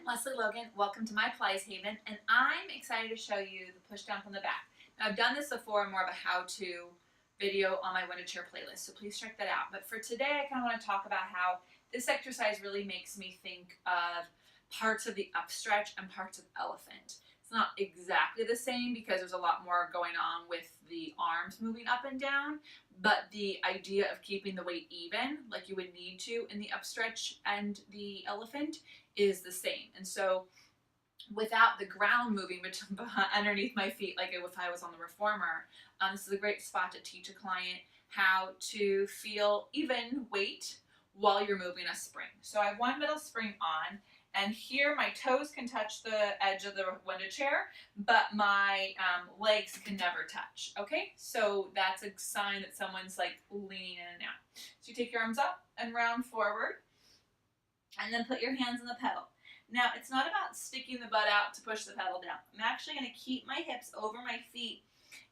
I'm Lesley Logan. Welcome to my Pilates Haven, and I'm excited to show you the push down from the back. Now, I've done this before, more of a how-to video on my Window Chair playlist, so please check that out. But for today, I kind of want to talk about how this exercise really makes me think of parts of the upstretch and parts of elephant. It's not exactly the same because there's a lot more going on with the arms moving up and down, but the idea of keeping the weight even, like you would need to in the upstretch and the elephant, is the same. And so without the ground moving underneath my feet, like if I was on the reformer, this is a great spot to teach a client how to feel even weight while you're moving a spring. So I have one middle spring on, and here my toes can touch the edge of the window chair, but my legs can never touch, okay? So that's a sign that someone's like leaning in and out. So you take your arms up and round forward, and then put your hands on the pedal. Now, it's not about sticking the butt out to push the pedal down. I'm actually going to keep my hips over my feet,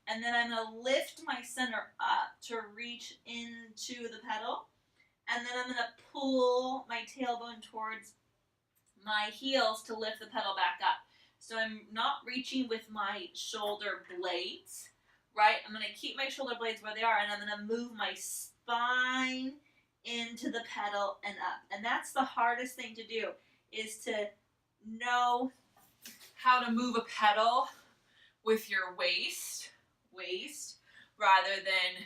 and then I'm going to lift my center up to reach into the pedal, and then I'm going to pull my tailbone towards my heels to lift the pedal back up. So I'm not reaching with my shoulder blades, right? I'm going to keep my shoulder blades where they are, and I'm going to move my spine into the pedal and up. And that's the hardest thing to do, is to know how to move a pedal with your waist rather than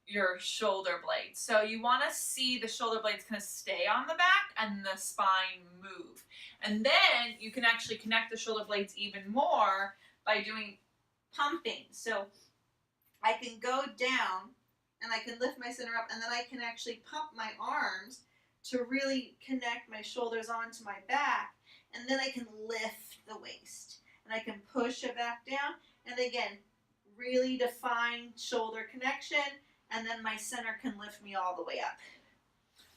your shoulder blades. So you want to see the shoulder blades kind of stay on the back and the spine move. And then you can actually connect the shoulder blades even more by doing pumping. So I can go down and I can lift my center up, and then I can actually pump my arms to really connect my shoulders onto my back, and then I can lift the waist, and I can push it back down, and again, really define shoulder connection, and then my center can lift me all the way up.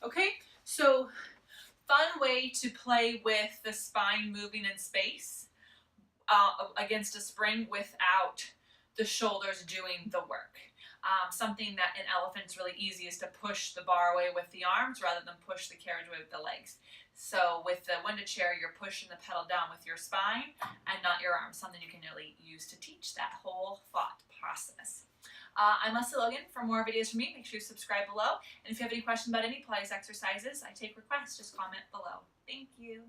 Okay, so fun way to play with the spine moving in space against a spring without the shoulders doing the work. Something that in elephant's really easy is to push the bar away with the arms rather than push the carriage away with the legs. So with the window chair, you're pushing the pedal down with your spine and not your arms, something you can really use to teach that whole thought process. I'm Lesley Logan. For more videos from me, make sure you subscribe below. And if you have any questions about any Pilates exercises, I take requests. Just comment below. Thank you.